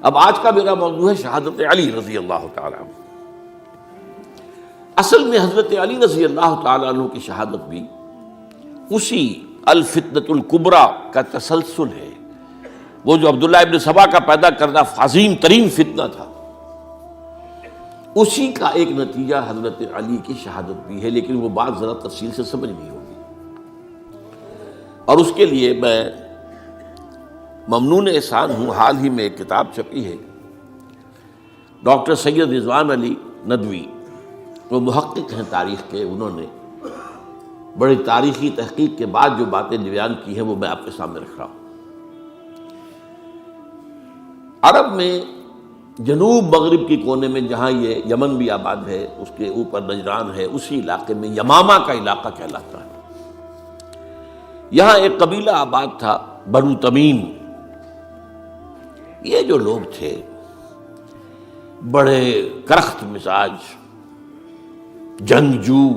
اب آج کا میرا موضوع ہے شہادت علی رضی اللہ تعالیٰ عنہ۔ اصل میں حضرت علی رضی اللہ تعالیٰ عنہ کی شہادت بھی اسی الفتنۃ الکبریٰ کا تسلسل ہے۔ وہ جو عبداللہ ابن سبا کا پیدا کردہ عظیم ترین فتنہ تھا، اسی کا ایک نتیجہ حضرت علی کی شہادت بھی ہے، لیکن وہ بات ذرا تفصیل سے سمجھنی ہوگی، اور اس کے لیے میں ممنون احسان ہوں۔ حال ہی میں ایک کتاب چھپی ہے، ڈاکٹر سید رضوان علی ندوی، وہ محقق ہیں تاریخ کے، انہوں نے بڑی تاریخی تحقیق کے بعد جو باتیں بیان کی ہیں وہ میں آپ کے سامنے رکھ رہا ہوں۔ عرب میں جنوب مغرب کی کونے میں، جہاں یہ یمن بھی آباد ہے، اس کے اوپر نجران ہے، اسی علاقے میں یمامہ کا علاقہ کہلاتا ہے۔ یہاں ایک قبیلہ آباد تھا، بنو تمیم۔ یہ جو لوگ تھے بڑے کرخت مزاج، جنگجو،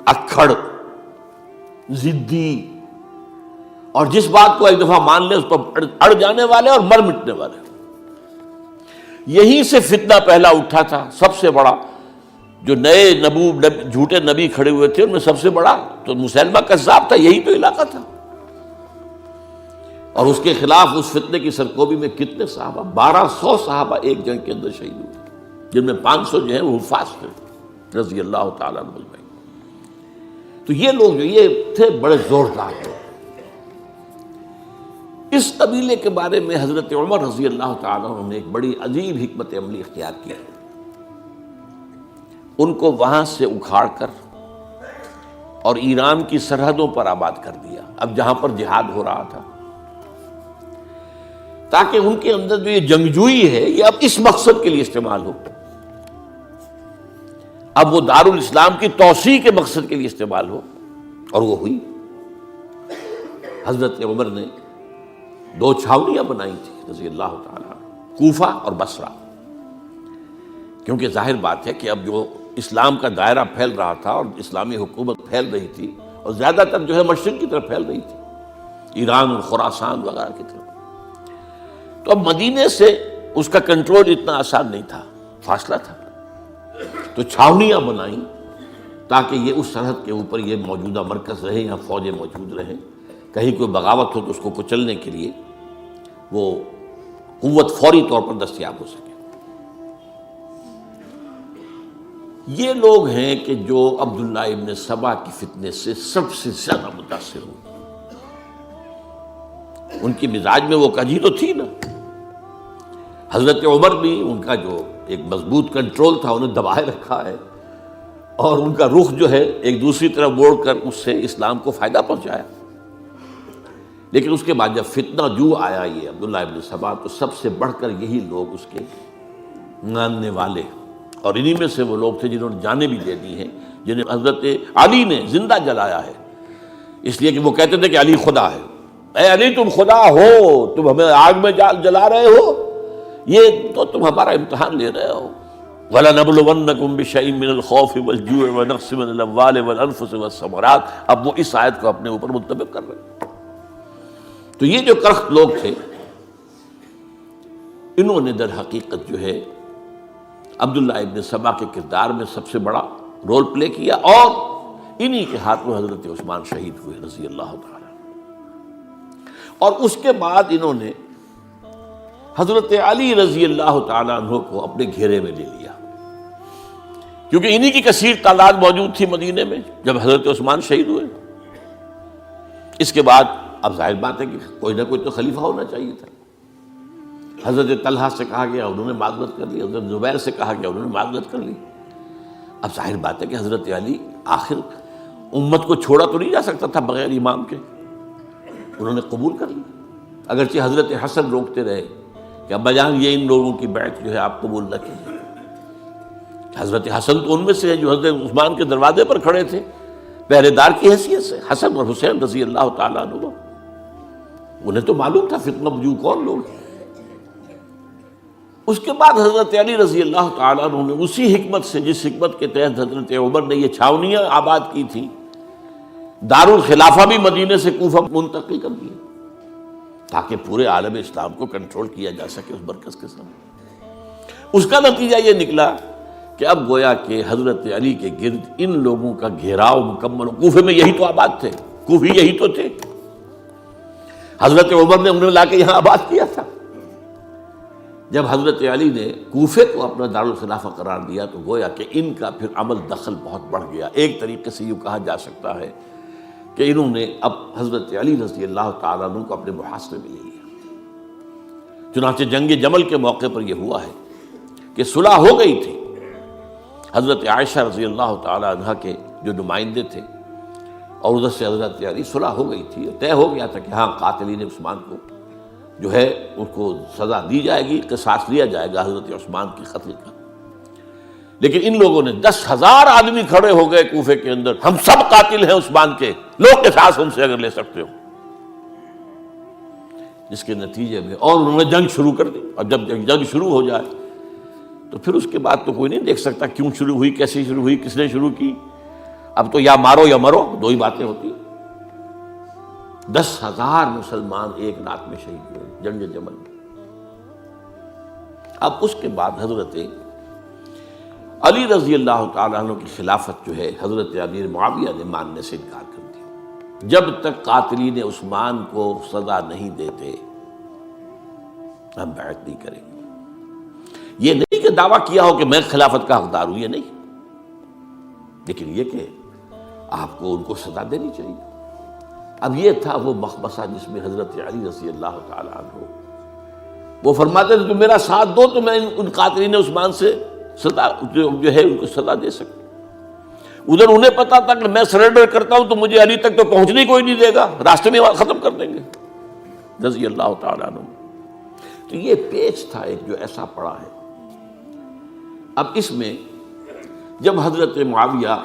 اکھڑ، ضدی، اور جس بات کو ایک دفعہ مان لے اس پر اڑ جانے والے اور مر مٹنے والے۔ یہیں سے فتنہ پہلا اٹھا تھا، سب سے بڑا جو نئے جھوٹے نبی کھڑے ہوئے تھے ان میں سب سے بڑا تو مسیلمہ کذاب تھا، یہی تو علاقہ تھا، اور اس کے خلاف اس فتنے کی سرکوبی میں کتنے صحابہ، 1200 صحابہ ایک جنگ کے اندر شہید ہوئے، جن میں 500 جو ہیں وہ حفاظ تھے رضی اللہ تعالیٰ عنہ اجمعین۔ تو یہ لوگ جو یہ تھے بڑے زوردار تھے۔ اس قبیلے کے بارے میں حضرت عمر رضی اللہ تعالیٰ عنہ نے ایک بڑی عجیب حکمت عملی اختیار کی۔ ان کو وہاں سے اکھاڑ کر اور ایران کی سرحدوں پر آباد کر دیا، اب جہاں پر جہاد ہو رہا تھا، تاکہ ان کے اندر جو یہ جنگجوئی ہے یہ اب اس مقصد کے لیے استعمال ہو، اب وہ دارالاسلام کی توسیع کے مقصد کے لیے استعمال ہو، اور وہ ہوئی۔ حضرت عمر نے 2 چھاونیاں بنائی تھی رضی اللہ تعالیٰ عنہ، کوفہ اور بصرہ، کیونکہ ظاہر بات ہے کہ اب جو اسلام کا دائرہ پھیل رہا تھا اور اسلامی حکومت پھیل رہی تھی، اور زیادہ تر جو ہے مشرق کی طرف پھیل رہی تھی، ایران اور خراسان وغیرہ کی طرف، تو اب مدینے سے اس کا کنٹرول اتنا آسان نہیں تھا، فاصلہ تھا، تو چھاونیاں بنائیں تاکہ یہ اس سرحد کے اوپر یہ موجودہ مرکز رہے، یہاں فوجیں موجود رہیں، کہیں کوئی بغاوت ہو تو اس کو کچلنے کے لیے وہ قوت فوری طور پر دستیاب ہو سکے۔ یہ لوگ ہیں کہ جو عبداللہ ابن سبا کی فتنے سے سب سے زیادہ متاثر ہوئے۔ ان کی مزاج میں وہ کجی تو تھی نا، حضرت عمر بھی ان کا جو ایک مضبوط کنٹرول تھا انہیں دبائے رکھا ہے، اور ان کا رخ جو ہے ایک دوسری طرف موڑ کر اس سے اسلام کو فائدہ پہنچایا۔ لیکن اس کے بعد جب فتنہ جو آیا یہ عبداللہ ابن سبا، تو سب سے بڑھ کر یہی لوگ اس کے ماننے والے، اور انہی میں سے وہ لوگ تھے جنہوں نے جانیں بھی دے دی ہیں، جنہیں حضرت علی نے زندہ جلایا ہے، اس لیے کہ وہ کہتے تھے کہ علی خدا ہے۔ اے علی تم خدا ہو، تم ہمیں آگ میں جلا رہے ہو، یہ تو تم ہمارا امتحان لے رہے ہو۔ وَلَنَبْلُوَنَّكُمْ بِشَيْءٍ مِّنَ الْخَوْفِ وَالْجُوعِ وَنَقْصٍ مِّنَ الْأَمْوَالِ وَالْأَنفُسِ وَالثَّمَرَاتِ، اب وہ اس آیت کو اپنے اوپر منطبق کر رہے ہیں۔ تو یہ جو کرخت لوگ تھے، انہوں نے در حقیقت جو ہے عبداللہ ابن سبا کے کردار میں سب سے بڑا رول پلے کیا، اور انہی کے ہاتھوں حضرت عثمان شہید ہوئے رضی اللہ تعالیٰ۔ اور اس کے بعد انہوں نے حضرت علی رضی اللہ تعالیٰ عنہ کو اپنے گھیرے میں لے لیا، کیونکہ انہی کی کثیر تعداد موجود تھی مدینے میں جب حضرت عثمان شہید ہوئے۔ اس کے بعد اب ظاہر بات ہے کہ کوئی نہ کوئی تو خلیفہ ہونا چاہیے تھا۔ حضرت طلحہ سے کہا گیا، انہوں نے معذرت کر لی، حضرت زبیر سے کہا گیا، انہوں نے معذرت کر لی۔ اب ظاہر بات ہے کہ حضرت علی آخر امت کو چھوڑا تو نہیں جا سکتا تھا بغیر امام کے، انہوں نے قبول کر لی، اگرچہ حضرت حسن روکتے رہے کہ ابا جان یہ ان لوگوں کی بیعت جو ہے آپ قبول نہ کیجیے۔ حضرت حسن تو ان میں سے ہیں جو حضرت عثمان کے دروازے پر کھڑے تھے پہرے دار کی حیثیت سے، حسن اور حسین رضی اللہ تعالیٰ عنہ، انہیں تو معلوم تھا فتنہ جو کون لوگ ہیں۔ اس کے بعد حضرت علی رضی اللہ تعالیٰ عنہ نے اسی حکمت سے، جس حکمت کے تحت حضرت عمر نے یہ چھاونیاں آباد کی تھی، دارالخلافہ بھی مدینے سے کوفہ منتقل کر دیا، تاکہ پورے عالم اسلام کو کنٹرول کیا جا سکے اس مرکز کے ساتھ۔ اس کا نتیجہ یہ نکلا کہ اب گویا کہ حضرت علی کے گرد ان لوگوں کا گھیراؤ مکمل، کوفے میں یہی تو آباد تھے، کوفی یہی تو تھے، حضرت عمر نے انہیں لا کے یہاں آباد کیا تھا۔ جب حضرت علی نے کوفے کو اپنا دارالخلافہ قرار دیا تو گویا کہ ان کا پھر عمل دخل بہت بڑھ گیا۔ ایک طریقے سے یوں کہا جا سکتا ہے کہ انہوں نے اب حضرت علی رضی اللہ تعالیٰ عنہ کو اپنے محاصرے میں لے لیا۔ چنانچہ جنگ جمل کے موقع پر یہ ہوا ہے کہ صلح ہو گئی تھی، حضرت عائشہ رضی اللہ تعالیٰ عنہ کے جو نمائندے تھے اور ادھر سے حضرت علی، صلح ہو گئی تھی، طے ہو گیا تھا کہ ہاں قاتلین عثمان کو جو ہے ان کو سزا دی جائے گی، قصاص لیا جائے گا حضرت عثمان کی قتل کا۔ لیکن ان لوگوں نے 10,000 آدمی کھڑے ہو گئے کوفے کے اندر، ہم سب قاتل ہیں عثمان کے، لوگ قصاص ہم سے اگر لے سکتے ہو، جس کے نتیجے میں اور انہوں نے جنگ شروع کر دی۔ اور جب جنگ شروع ہو جائے تو پھر اس کے بعد تو کوئی نہیں دیکھ سکتا کیوں شروع ہوئی، کیسے شروع ہوئی، کس نے شروع کی۔ اب تو یا مارو یا مرو، دو ہی باتیں ہوتی ہیں۔ 10,000 مسلمان ایک رات میں شہید ہوئے جنگ جمل میں۔ اب اس کے بعد حضرت علی رضی اللہ تعالیٰ عنہ کی خلافت جو ہے حضرت امیر معاویہ نے ماننے سے انکار کر دیا۔ جب تک قاتلین عثمان کو سزا نہیں دیتے ہم بیعت نہیں کریں گے۔ یہ نہیں کہ دعویٰ کیا ہو کہ میں خلافت کا حقدار ہوں، یہ نہیں، لیکن یہ کہ آپ کو ان کو سزا دینی چاہیے۔ اب یہ تھا وہ مخمصہ جس میں حضرت علی رضی اللہ تعالیٰ عنہ وہ فرماتے تھے تو میرا ساتھ دو تو میں ان قاتلین عثمان سے سزا جو ہے ان کو سزا دے سکتا۔ ادھر انہیں پتا تھا کہ میں سرنڈر کرتا ہوں تو مجھے علی تک تو پہنچنے کوئی نہیں دے گا، راستے میں ختم کر دیں گے رضی اللہ تعالیٰ عنہ۔ تو یہ پیچ تھا ایک جو ایسا پڑا ہے۔ اب اس میں جب حضرت معاویہ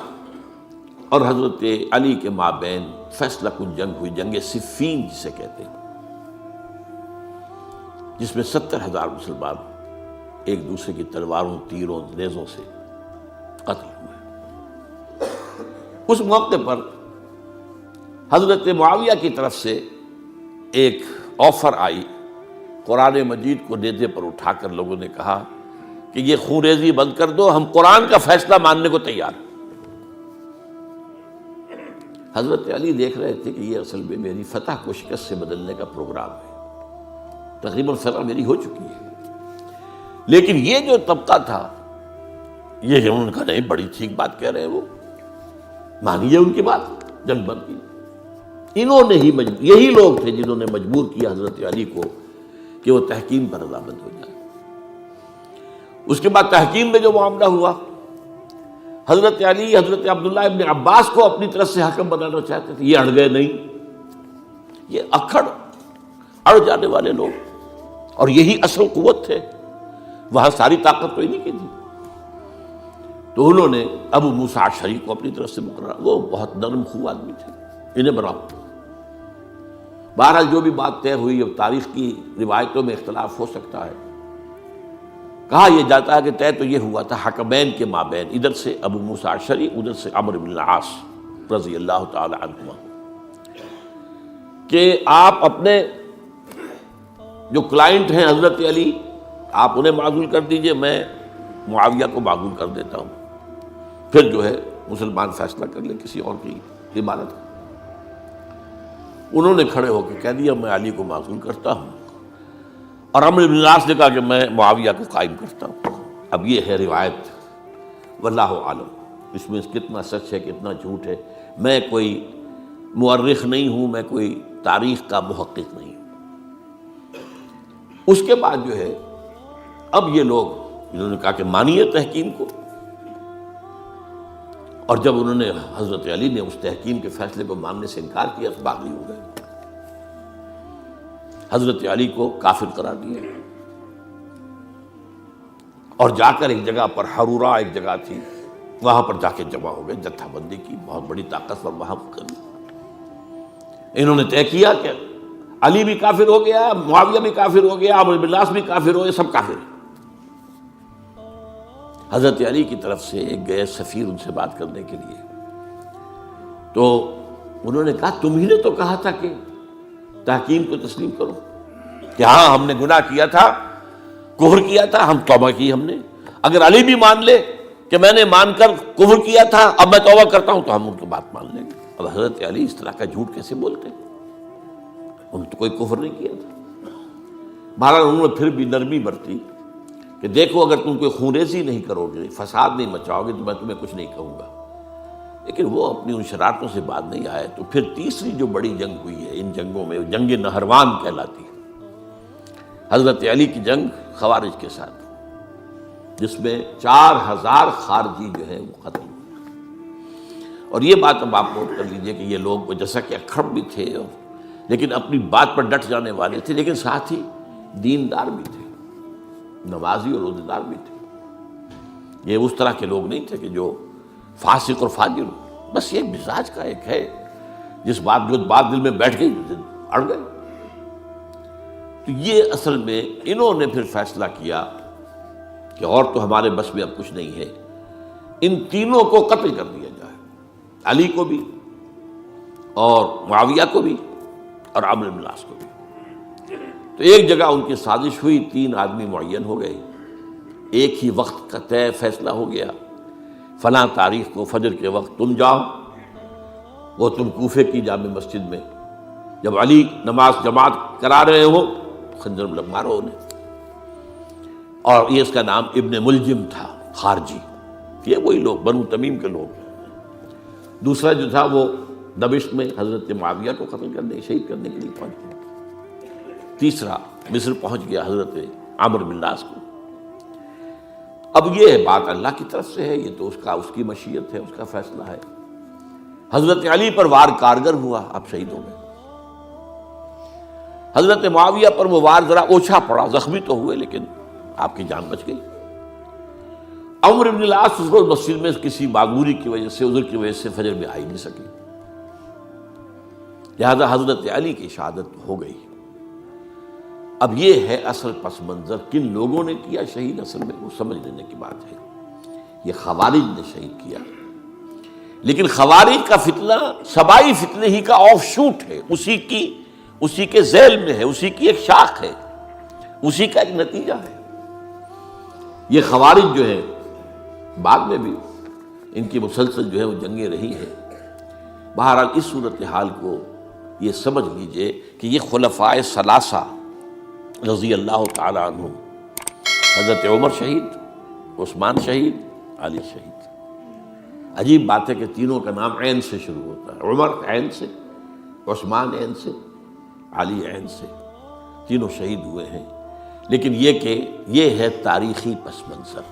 اور حضرت علی کے مابین فیصلہ کن جنگ ہوئی، جنگ صفین جسے کہتے ہیں، جس میں 70,000 مسلمان ایک دوسرے کی تلواروں، تیروں، نیزوں سے قتل ہوئے۔ اس موقع پر حضرت معاویہ کی طرف سے ایک آفر آئی، قرآن مجید کو نیزے پر اٹھا کر لوگوں نے کہا کہ یہ خون ریزی بند کر دو، ہم قرآن کا فیصلہ ماننے کو تیار ہیں۔ حضرت علی دیکھ رہے تھے کہ یہ اصل میں میری فتح کو شکست سے بدلنے کا پروگرام ہے، تقریباً فتح میری ہو چکی ہے، لیکن یہ جو طبقہ تھا یہ انہوں نے کہا نہیں بڑی ٹھیک بات کہہ رہے ہیں، وہ مانیے ان کی بات، جنگ بند کی۔ انہوں نے ہی یہی لوگ تھے جنہوں نے مجبور کیا حضرت علی کو کہ وہ تحکیم پر رضامند ہو جائے۔ اس کے بعد تحکیم میں جو معاملہ ہوا، حضرت علی حضرت عبداللہ ابن عباس کو اپنی طرف سے حاکم بنانا چاہتے تھے، یہ اڑ گئے نہیں۔ یہ اڑ جانے والے لوگ، اور یہی اصل قوت تھے، وہاں ساری طاقت تو انہیں کی تھی۔ تو انہوں نے ابو موسیٰ اشعری کو اپنی طرف سے مقرر، وہ بہت نرم خو آدمی تھے، انہیں بناؤ۔ بہرحال جو بھی بات طے ہوئی، اب تاریخ کی روایتوں میں اختلاف ہو سکتا ہے، کہا یہ جاتا ہے کہ طے تو یہ ہوا تھا حکمین کے مابین، ادھر سے ابو موسیٰ اشعری، ادھر سے عمرو بن العاص رضی اللہ تعالی عنہما، کہ آپ اپنے جو کلائنٹ ہیں حضرت علی آپ انہیں معزول کر دیجئے، میں معاویہ کو معزول کر دیتا ہوں، پھر جو ہے مسلمان فیصلہ کر لیں کسی اور کی عمارت۔ انہوں نے کھڑے ہو کے کہہ دیا میں علی کو معزول کرتا ہوں، اور عمرو بن العاص نے کہا کہ میں معاویہ کو قائم کرتا ہوں۔ اب یہ ہے روایت، واللہ عالم اس میں کتنا سچ ہے کتنا جھوٹ ہے، میں کوئی مورخ نہیں ہوں، میں کوئی تاریخ کا محقق نہیں ہوں۔ اس کے بعد جو ہے اب یہ لوگ انہوں نے کہا کہ مانیے تحکیم کو، اور جب انہوں نے حضرت علی نے اس تحکیم کے فیصلے کو ماننے سے انکار کیا تو باغی ہو گئے، حضرت علی کو کافر قرار دیا، اور جا کر ایک جگہ پر حرورہ ایک جگہ تھی وہاں پر جا کے جمع ہو گئے، جتھا بندی کی، بہت بڑی طاقت پر وہاں کری۔ انہوں نے طے کیا کہ علی بھی کافر ہو گیا، معاویہ بھی کافر ہو گیا، عمرو بن العاص بھی کافر ہو گئے، سب کافر ہیں۔ حضرت علی کی طرف سے ایک گئے سفیر ان سے بات کرنے کے لیے، تو انہوں نے کہا تم ہی نے تو کہا تھا کہ تحکیم کو تسلیم کرو، کہ ہاں ہم نے گناہ کیا تھا، کفر کیا تھا، ہم توبہ کی ہم نے. اگر علی بھی مان لے کہ میں نے مان کر کفر کیا تھا، اب میں توبہ کرتا ہوں، تو ہم ان کی بات مان لیں گے. اب حضرت علی اس طرح کا جھوٹ کیسے بولتے؟ انہوں نے تو کوئی کفر نہیں کیا تھا. بہرحال انہوں نے پھر بھی نرمی برتی کہ دیکھو اگر تم کوئی خونریزی نہیں کرو گے، فساد نہیں مچاؤ گے، تو میں تمہیں کچھ نہیں کہوں گا. لیکن وہ اپنی ان شرارتوں سے بعد نہیں آئے. تو پھر تیسری جو بڑی جنگ ہوئی ہے ان جنگوں میں، جنگ نہروان کہلاتی ہے، حضرت علی کی جنگ خوارج کے ساتھ، جس میں 4000 خارجی جو ہیں وہ قتل ہوئے. اور یہ بات اب آپ نوٹ کر لیجئے کہ یہ لوگ جیسا کہ اکھڑ بھی تھے لیکن اپنی بات پر ڈٹ جانے والے تھے، لیکن ساتھ ہی دیندار بھی تھے، نمازی اور روزہ دار بھی تھے. یہ اس طرح کے لوگ نہیں تھے کہ جو فاسق اور فاجر ہو. بس یہ مزاج کا ایک ہے، جس بات دل میں بیٹھ گئی اڑ گئے. تو یہ اصل میں انہوں نے پھر فیصلہ کیا کہ اور تو ہمارے بس میں اب کچھ نہیں ہے، ان تینوں کو قتل کر دیا جائے، علی کو بھی اور معاویہ کو بھی اور عمرو بن العاص کو بھی. تو ایک جگہ ان کی سازش ہوئی، 3 آدمی معین ہو گئے، ایک ہی وقت کا طے فیصلہ ہو گیا، فلاں تاریخ کو فجر کے وقت تم جاؤ، وہ تم کوفے کی جامع مسجد میں، جب علی نماز جماعت کرا رہے ہو خنجر مارو انہیں. اور یہ اس کا نام ابن ملجم تھا، خارجی. یہ وہی لوگ بنو تمیم کے لوگ. دوسرا جو تھا وہ دمشق میں حضرت معاویہ کو قتل کرنے، شہید کرنے کے لیے پہنچ گیا. تیسرا مصر پہنچ گیا حضرت عمرو بن العاص کو. اب یہ بات اللہ کی طرف سے ہے، یہ تو اس کی مشیت ہے، اس کا فیصلہ ہے. حضرت علی پر وار کارگر ہوا اب شہیدوں میں. حضرت معاویہ پر وہ وار ذرا اوچھا پڑا، زخمی تو ہوئے لیکن آپ کی جان بچ گئی. عمرو بن العاص اس روز مسجد میں کسی معذوری کی وجہ سے، عذر کی وجہ سے فجر میں آئی نہیں سکی، لہذا حضرت علی کی شہادت ہو گئی. اب یہ ہے اصل پس منظر، کن لوگوں نے کیا شہید، اصل میں وہ سمجھ لینے کی بات ہے. یہ خوارج نے شہید کیا، لیکن خوارج کا فتنہ سبائی فتنے ہی کا آف شوٹ ہے، اسی کے ذیل میں ہے، اسی کی ایک شاخ ہے، اسی کا ایک نتیجہ ہے. یہ خوارج جو ہے بعد میں بھی ان کی مسلسل جو ہے وہ جنگیں رہی ہیں. بہرحال اس صورتحال کو یہ سمجھ لیجئے کہ یہ خلفائے ثلاثہ رضی اللہ تعالی عنہ، حضرت عمر شہید، عثمان شہید، علی شہید. عجیب بات ہے کہ تینوں کا نام عین سے شروع ہوتا ہے، عمر عین سے، عثمان عین سے، علی عین سے. تینوں شہید ہوئے ہیں. لیکن یہ کہ یہ ہے تاریخی پس منظر.